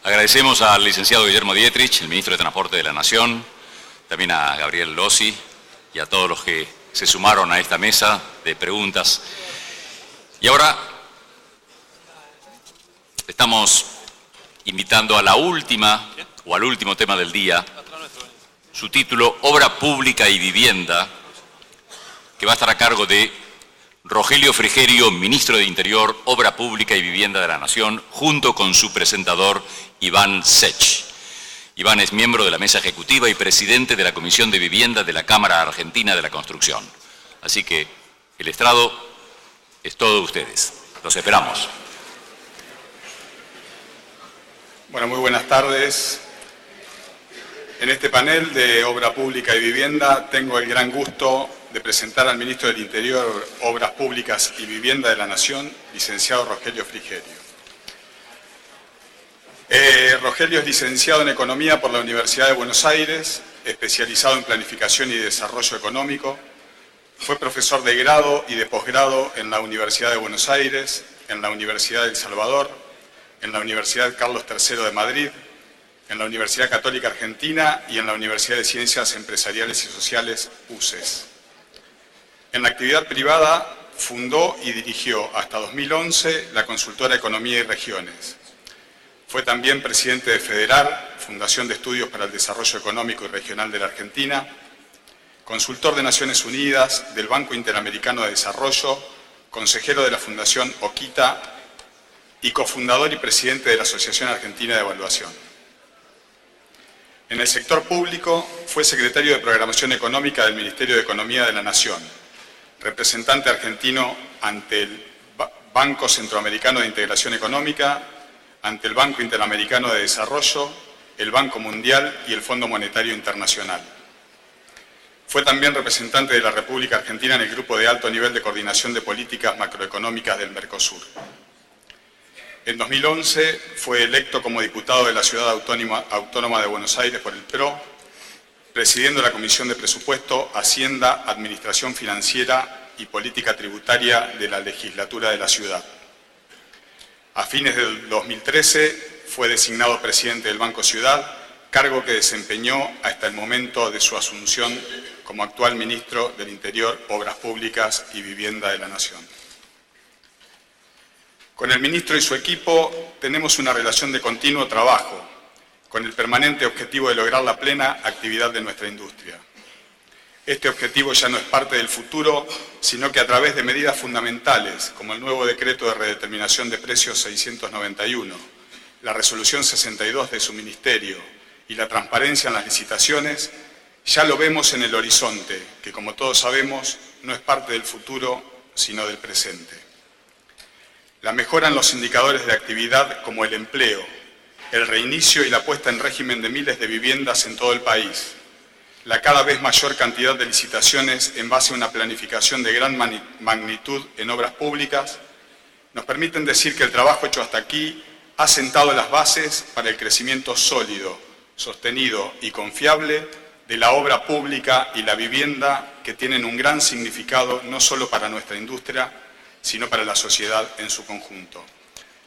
Agradecemos al licenciado Guillermo Dietrich, el ministro de Transporte de la Nación, también a Gabriel Lossi y a todos los que se sumaron a esta mesa de preguntas. Y ahora estamos invitando a la última o al último tema del día, su título Obra Pública y Vivienda, que va a estar a cargo de Rogelio Frigerio, ministro de Interior, Obra Pública y Vivienda de la Nación, junto con su presentador Iván Sech. Iván es miembro de la mesa ejecutiva y presidente de la Comisión de Vivienda de la Cámara Argentina de la Construcción. Así que el estrado es todo de ustedes. Los esperamos. Bueno, muy buenas tardes. En este panel de Obra Pública y Vivienda tengo el gran gusto de presentar al ministro del Interior, Obras Públicas y Vivienda de la Nación, licenciado Rogelio Frigerio. Rogelio es licenciado en Economía por la Universidad de Buenos Aires, especializado en Planificación y Desarrollo Económico. Fue profesor de grado y de posgrado en la Universidad de Buenos Aires, en la Universidad de El Salvador, en la Universidad Carlos III de Madrid, en la Universidad Católica Argentina y en la Universidad de Ciencias Empresariales y Sociales, UCES. En la actividad privada fundó y dirigió hasta 2011 la consultora Economía y Regiones. Fue también presidente de FEDERAR, Fundación de Estudios para el Desarrollo Económico y Regional de la Argentina, consultor de Naciones Unidas, del Banco Interamericano de Desarrollo, consejero de la Fundación OQUITA y cofundador y presidente de la Asociación Argentina de Evaluación. En el sector público fue secretario de Programación Económica del Ministerio de Economía de la Nación, representante argentino ante el Banco Centroamericano de Integración Económica, ante el Banco Interamericano de Desarrollo, el Banco Mundial y el Fondo Monetario Internacional. Fue también representante de la República Argentina en el Grupo de Alto Nivel de Coordinación de Políticas Macroeconómicas del Mercosur. En 2011 fue electo como diputado de la Ciudad Autónoma de Buenos Aires por el PRO, presidiendo la Comisión de Presupuesto, Hacienda, Administración Financiera y Política Tributaria de la Legislatura de la Ciudad. A fines del 2013 fue designado presidente del Banco Ciudad, cargo que desempeñó hasta el momento de su asunción como actual ministro del Interior, Obras Públicas y Vivienda de la Nación. Con el ministro y su equipo tenemos una relación de continuo trabajo, con el permanente objetivo de lograr la plena actividad de nuestra industria. Este objetivo ya no es parte del futuro, sino que a través de medidas fundamentales, como el nuevo decreto de redeterminación de precios 691, la resolución 62 de su ministerio y la transparencia en las licitaciones, ya lo vemos en el horizonte, que como todos sabemos, no es parte del futuro, sino del presente. La mejora en los indicadores de actividad como el empleo, el reinicio y la puesta en régimen de miles de viviendas en todo el país, la cada vez mayor cantidad de licitaciones en base a una planificación de gran magnitud en obras públicas, nos permiten decir que el trabajo hecho hasta aquí ha sentado las bases para el crecimiento sólido, sostenido y confiable de la obra pública y la vivienda, que tienen un gran significado no solo para nuestra industria, sino para la sociedad en su conjunto.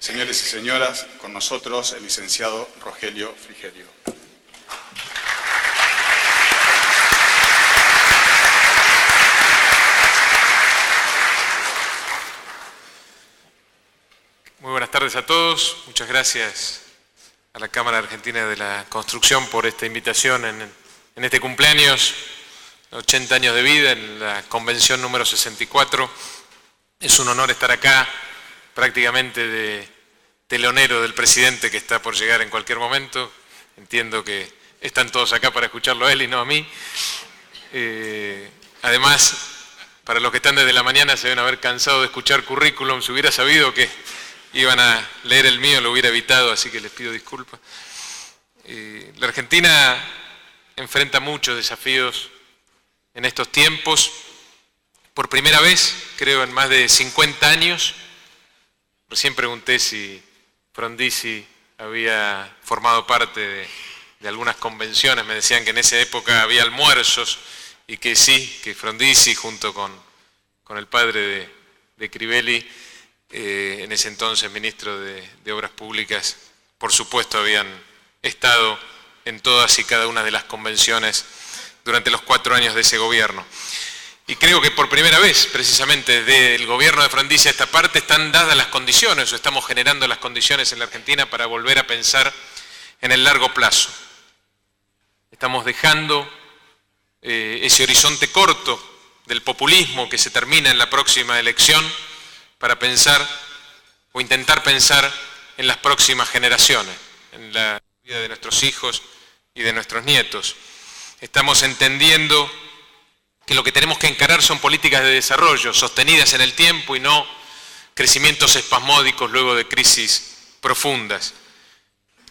Señores y señoras, con nosotros el licenciado Rogelio Frigerio. Muy buenas tardes a todos. Muchas gracias a la Cámara Argentina de la Construcción por esta invitación en este cumpleaños, 80 años de vida, en la convención número 64. Es un honor estar acá, prácticamente de telonero del presidente que está por llegar en cualquier momento. Entiendo que están todos acá para escucharlo a él y no a mí. Además, para los que están desde la mañana se deben haber cansado de escuchar currículum. Si hubiera sabido que iban a leer el mío, lo hubiera evitado, así que les pido disculpas. La Argentina enfrenta muchos desafíos en estos tiempos. Por primera vez, creo, en más de 50 años, recién pregunté si Frondizi había formado parte de algunas convenciones. Me decían que en esa época había almuerzos y que sí, que Frondizi junto con el padre de Crivelli, en ese entonces ministro de Obras Públicas, por supuesto, habían estado en todas y cada una de las convenciones durante los 4 años de ese gobierno. Y creo que por primera vez, precisamente, desde el gobierno de Frondizi a esta parte, están dadas las condiciones, o estamos generando las condiciones en la Argentina para volver a pensar en el largo plazo. Estamos dejando ese horizonte corto del populismo que se termina en la próxima elección para pensar o intentar pensar en las próximas generaciones, en la vida de nuestros hijos y de nuestros nietos. Estamos entendiendo que lo que tenemos que encarar son políticas de desarrollo sostenidas en el tiempo y no crecimientos espasmódicos luego de crisis profundas.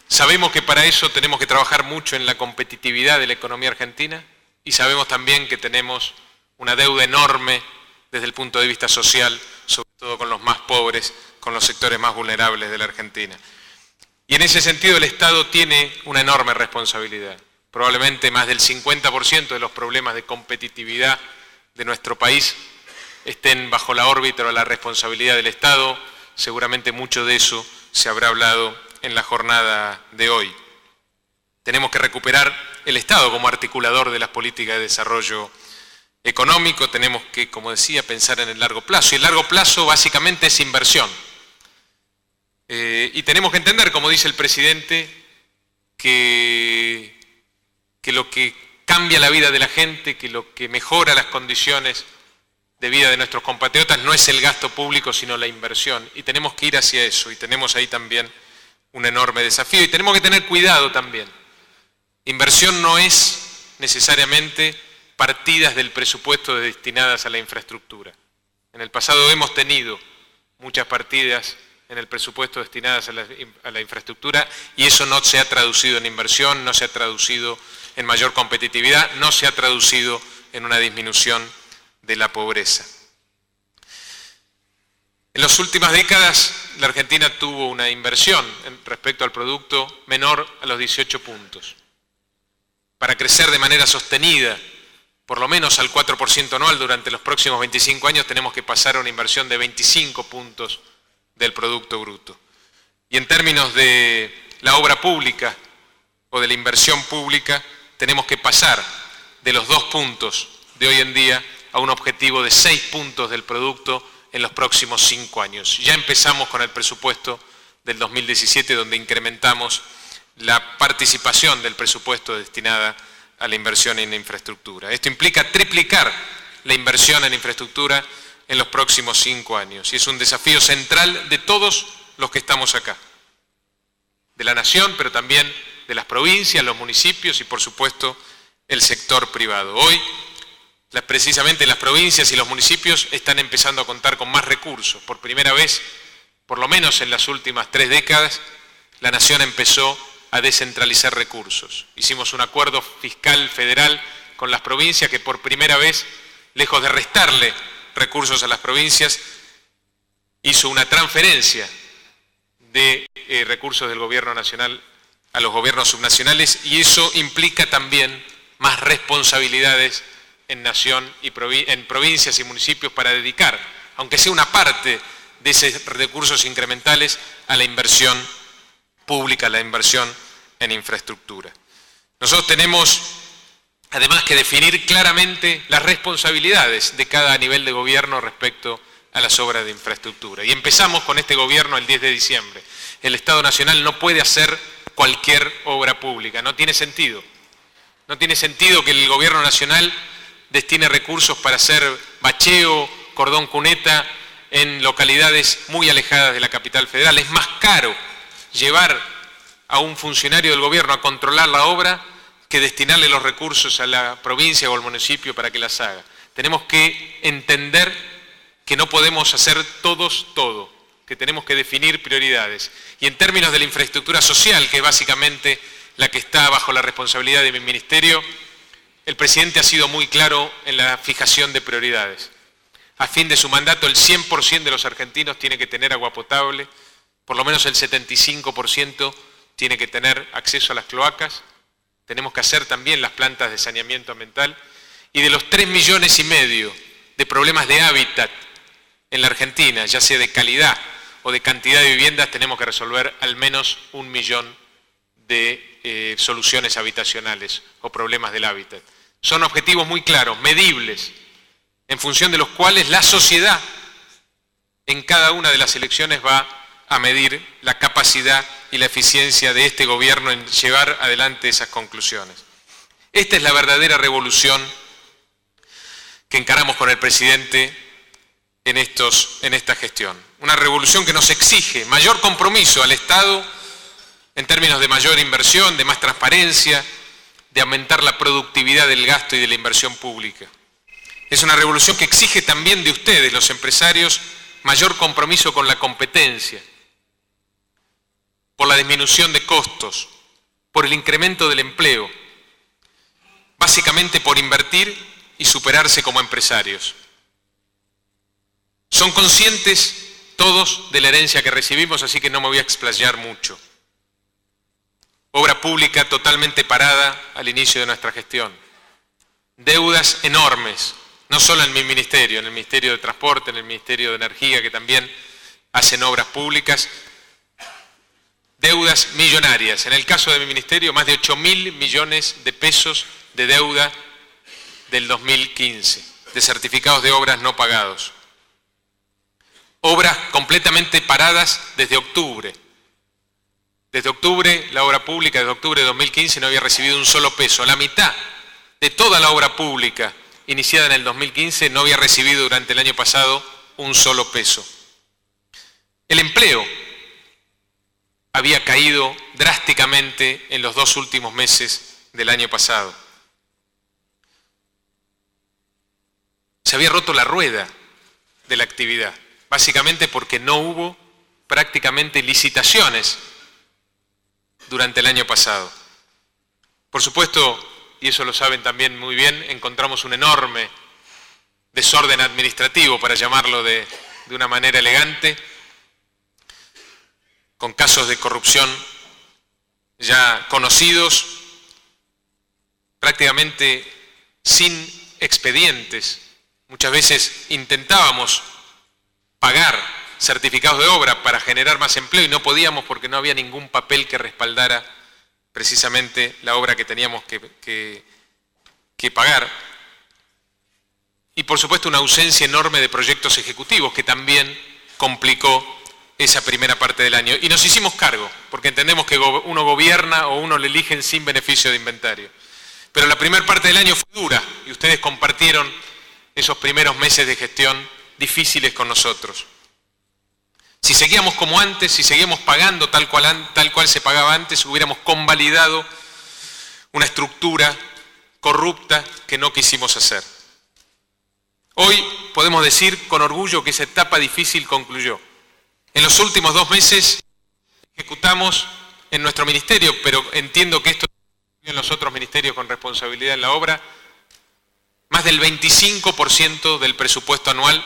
Sabemos que para eso tenemos que trabajar mucho en la competitividad de la economía argentina y sabemos también que tenemos una deuda enorme desde el punto de vista social, sobre todo con los más pobres, con los sectores más vulnerables de la Argentina. Y en ese sentido el Estado tiene una enorme responsabilidad. Probablemente más del 50% de los problemas de competitividad de nuestro país estén bajo la órbita o la responsabilidad del Estado. Seguramente mucho de eso se habrá hablado en la jornada de hoy. Tenemos que recuperar el Estado como articulador de las políticas de desarrollo económico. Tenemos que, como decía, pensar en el largo plazo. Y el largo plazo básicamente es inversión. Y tenemos que entender, como dice el presidente, que lo que cambia la vida de la gente, que lo que mejora las condiciones de vida de nuestros compatriotas no es el gasto público, sino la inversión. Y tenemos que ir hacia eso, y tenemos ahí también un enorme desafío. Y tenemos que tener cuidado también. Inversión no es necesariamente partidas del presupuesto destinadas a la infraestructura. En el pasado hemos tenido muchas partidas en el presupuesto destinadas a la infraestructura y eso no se ha traducido en inversión, no se ha traducido en mayor competitividad, no se ha traducido en una disminución de la pobreza. En las últimas décadas la Argentina tuvo una inversión respecto al producto menor a los 18 puntos. Para crecer de manera sostenida, por lo menos al 4% anual durante los próximos 25 años, tenemos que pasar a una inversión de 25 puntos del Producto Bruto. Y en términos de la obra pública o de la inversión pública, tenemos que pasar de los 2 puntos de hoy en día a un objetivo de 6 puntos del producto en los próximos 5 años. Ya empezamos con el presupuesto del 2017, donde incrementamos la participación del presupuesto destinada a la inversión en infraestructura. Esto implica triplicar la inversión en infraestructura en los próximos 5 años. Y es un desafío central de todos los que estamos acá. De la nación, pero también de las provincias, los municipios y, por supuesto, el sector privado. Hoy, precisamente las provincias y los municipios están empezando a contar con más recursos. Por primera vez, por lo menos en las últimas 3 décadas, la nación empezó a descentralizar recursos. Hicimos un acuerdo fiscal federal con las provincias que por primera vez, lejos de restarle recursos a las provincias, hizo una transferencia de recursos del gobierno nacional a los gobiernos subnacionales y eso implica también más responsabilidades en nación y en provincias y municipios para dedicar, aunque sea una parte de esos recursos incrementales, a la inversión pública, a la inversión en infraestructura. Nosotros tenemos además que definir claramente las responsabilidades de cada nivel de gobierno respecto a las obras de infraestructura. Y empezamos con este gobierno el 10 de diciembre. El Estado Nacional no puede hacer cualquier obra pública, no tiene sentido. No tiene sentido que el gobierno nacional destine recursos para hacer bacheo, cordón cuneta en localidades muy alejadas de la capital federal. Es más caro llevar a un funcionario del gobierno a controlar la obra que destinarle los recursos a la provincia o al municipio para que las haga. Tenemos que entender que no podemos hacer todos todo, que tenemos que definir prioridades. Y en términos de la infraestructura social, que es básicamente la que está bajo la responsabilidad de mi ministerio, el presidente ha sido muy claro en la fijación de prioridades. A fin de su mandato, el 100% de los argentinos tiene que tener agua potable, por lo menos el 75% tiene que tener acceso a las cloacas, tenemos que hacer también las plantas de saneamiento ambiental, y de los 3,5 millones de problemas de hábitat en la Argentina, ya sea de calidad o de cantidad de viviendas, tenemos que resolver al menos 1 millón de soluciones habitacionales o problemas del hábitat. Son objetivos muy claros, medibles, en función de los cuales la sociedad en cada una de las elecciones va a medir la capacidad y la eficiencia de este gobierno en llevar adelante esas conclusiones. Esta es la verdadera revolución que encaramos con el presidente en esta gestión. Una revolución que nos exige mayor compromiso al Estado en términos de mayor inversión, de más transparencia, de aumentar la productividad del gasto y de la inversión pública. Es una revolución que exige también de ustedes, los empresarios, mayor compromiso con la competencia, por la disminución de costos, por el incremento del empleo, básicamente por invertir y superarse como empresarios. Son conscientes todos de la herencia que recibimos, así que no me voy a explayar mucho. Obra pública totalmente parada al inicio de nuestra gestión. Deudas enormes, no solo en mi ministerio, en el Ministerio de Transporte, en el Ministerio de Energía, que también hacen obras públicas. Deudas millonarias. En el caso de mi ministerio, más de 8.000 millones de pesos de deuda del 2015, de certificados de obras no pagados. Obras completamente paradas desde octubre. Desde octubre, la obra pública, desde octubre de 2015 no había recibido un solo peso. La mitad de toda la obra pública iniciada en el 2015 no había recibido durante el año pasado un solo peso. El empleo había caído drásticamente en los 2 últimos meses del año pasado. Se había roto la rueda de la actividad, básicamente porque no hubo prácticamente licitaciones durante el año pasado. Por supuesto, y eso lo saben también muy bien, encontramos un enorme desorden administrativo, para llamarlo de una manera elegante, con casos de corrupción ya conocidos, prácticamente sin expedientes. Muchas veces intentábamos pagar certificados de obra para generar más empleo y no podíamos porque no había ningún papel que respaldara precisamente la obra que teníamos que pagar. Y por supuesto una ausencia enorme de proyectos ejecutivos que también complicó esa primera parte del año. Y nos hicimos cargo, porque entendemos que uno gobierna o uno le eligen sin beneficio de inventario. Pero la primera parte del año fue dura y ustedes compartieron esos primeros meses de gestión difíciles con nosotros. Si seguíamos como antes, si seguíamos pagando tal cual se pagaba antes, hubiéramos convalidado una estructura corrupta que no quisimos hacer. Hoy podemos decir con orgullo que esa etapa difícil concluyó. En los últimos 2 meses ejecutamos en nuestro ministerio, pero entiendo que esto en los otros ministerios con responsabilidad en la obra, más del 25% del presupuesto anual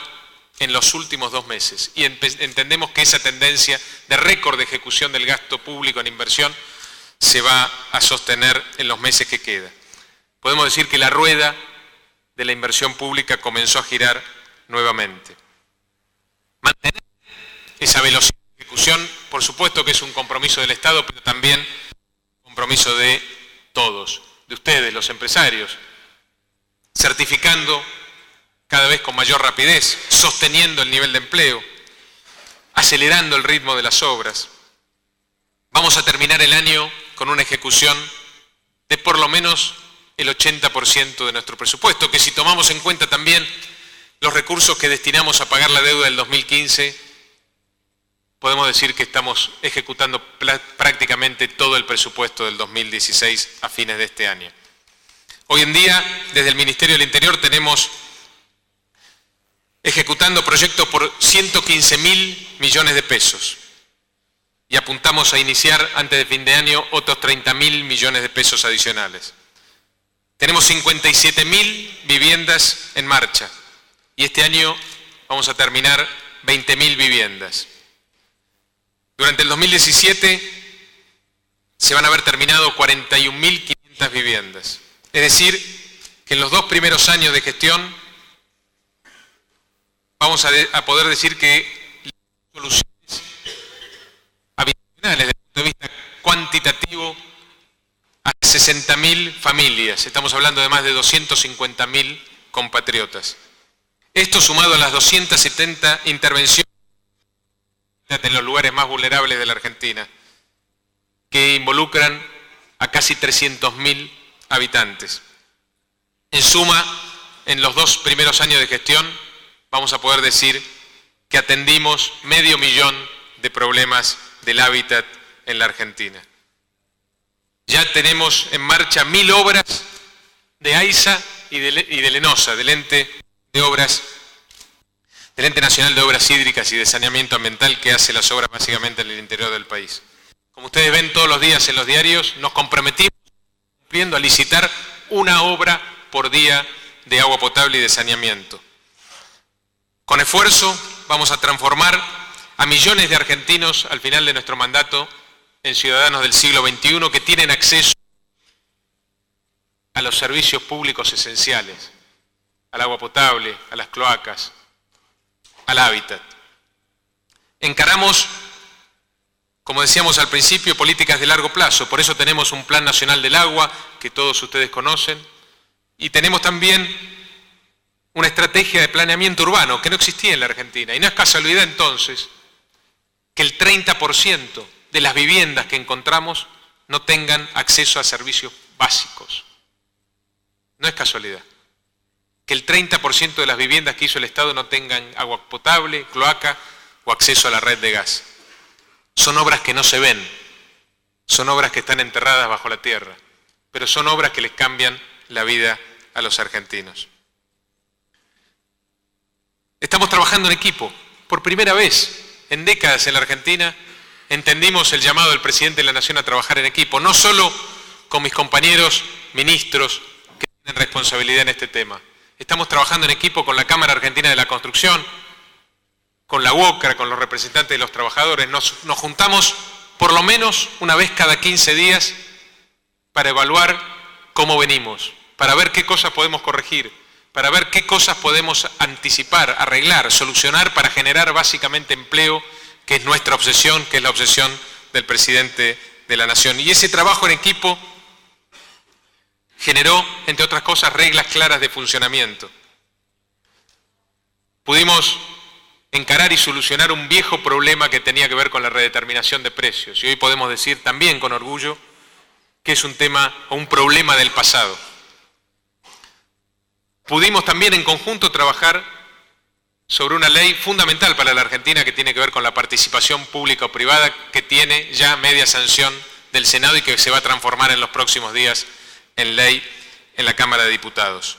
en los últimos 2 meses. Y entendemos que esa tendencia de récord de ejecución del gasto público en inversión se va a sostener en los meses que quedan. Podemos decir que la rueda de la inversión pública comenzó a girar nuevamente. Mantener esa velocidad de ejecución, por supuesto que es un compromiso del Estado, pero también un compromiso de todos, de ustedes, los empresarios, certificando cada vez con mayor rapidez, sosteniendo el nivel de empleo, acelerando el ritmo de las obras. Vamos a terminar el año con una ejecución de por lo menos el 80% de nuestro presupuesto, que si tomamos en cuenta también los recursos que destinamos a pagar la deuda del 2015, podemos decir que estamos ejecutando prácticamente todo el presupuesto del 2016 a fines de este año. Hoy en día, desde el Ministerio del Interior tenemos ejecutando proyectos por 115.000 millones de pesos y apuntamos a iniciar antes de fin de año otros 30.000 millones de pesos adicionales. Tenemos 57.000 viviendas en marcha y este año vamos a terminar 20.000 viviendas. Durante el 2017 se van a haber terminado 41.500 viviendas. Es decir, que en los 2 primeros años de gestión vamos a poder decir que las soluciones desde el punto de vista cuantitativo, a 60.000 familias. Estamos hablando de más de 250.000 compatriotas. Esto sumado a las 270 intervenciones en los lugares más vulnerables de la Argentina, que involucran a casi 300.000 habitantes. En suma, en los 2 primeros años de gestión, vamos a poder decir que atendimos 500.000 de problemas del hábitat en la Argentina. Ya tenemos en marcha 1.000 obras de AISA y de Lenosa, del Ente Nacional de Obras Hídricas y de Saneamiento Ambiental, que hace las obras básicamente en el interior del país. Como ustedes ven todos los días en los diarios, nos comprometimos cumpliendo a licitar 1 obra por día de agua potable y de saneamiento. Con esfuerzo vamos a transformar a millones de argentinos al final de nuestro mandato en ciudadanos del siglo XXI que tienen acceso a los servicios públicos esenciales, al agua potable, a las cloacas, al hábitat. Encaramos, como decíamos al principio, políticas de largo plazo. Por eso tenemos un Plan Nacional del Agua, que todos ustedes conocen, y tenemos también una estrategia de planeamiento urbano que no existía en la Argentina. Y no es casualidad entonces que el 30% de las viviendas que encontramos no tengan acceso a servicios básicos. No es casualidad que el 30% de las viviendas que hizo el Estado no tengan agua potable, cloaca o acceso a la red de gas. Son obras que no se ven, son obras que están enterradas bajo la tierra, pero son obras que les cambian la vida a los argentinos. Estamos trabajando en equipo. Por primera vez en décadas en la Argentina entendimos el llamado del presidente de la Nación a trabajar en equipo, no solo con mis compañeros ministros que tienen responsabilidad en este tema. Estamos trabajando en equipo con la Cámara Argentina de la Construcción, con la UOCRA, con los representantes de los trabajadores. Nos juntamos por lo menos una vez cada 15 días para evaluar cómo venimos, para ver qué cosas podemos corregir, para ver qué cosas podemos anticipar, arreglar, solucionar para generar básicamente empleo, que es nuestra obsesión, que es la obsesión del presidente de la Nación. Y ese trabajo en equipo generó, entre otras cosas, reglas claras de funcionamiento. Pudimos encarar y solucionar un viejo problema que tenía que ver con la redeterminación de precios. Y hoy podemos decir también con orgullo que es un tema o un problema del pasado. Pudimos también en conjunto trabajar sobre una ley fundamental para la Argentina que tiene que ver con la participación pública o privada, que tiene ya media sanción del Senado y que se va a transformar en los próximos días en ley en la Cámara de Diputados.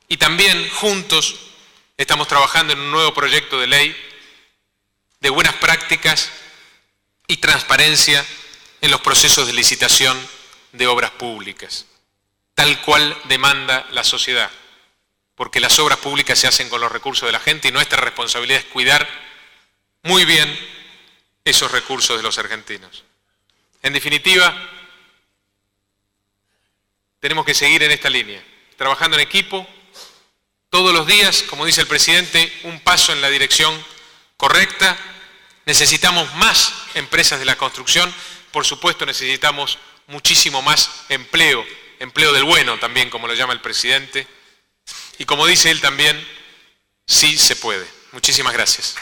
Y también juntos estamos trabajando en un nuevo proyecto de ley de buenas prácticas y transparencia en los procesos de licitación de obras públicas, tal cual demanda la sociedad, porque las obras públicas se hacen con los recursos de la gente y nuestra responsabilidad es cuidar muy bien esos recursos de los argentinos. En definitiva, tenemos que seguir en esta línea, trabajando en equipo, todos los días, como dice el presidente, un paso en la dirección correcta. Necesitamos más empresas de la construcción, por supuesto necesitamos muchísimo más empleo, empleo del bueno también, como lo llama el presidente, y como dice él también, sí se puede. Muchísimas gracias.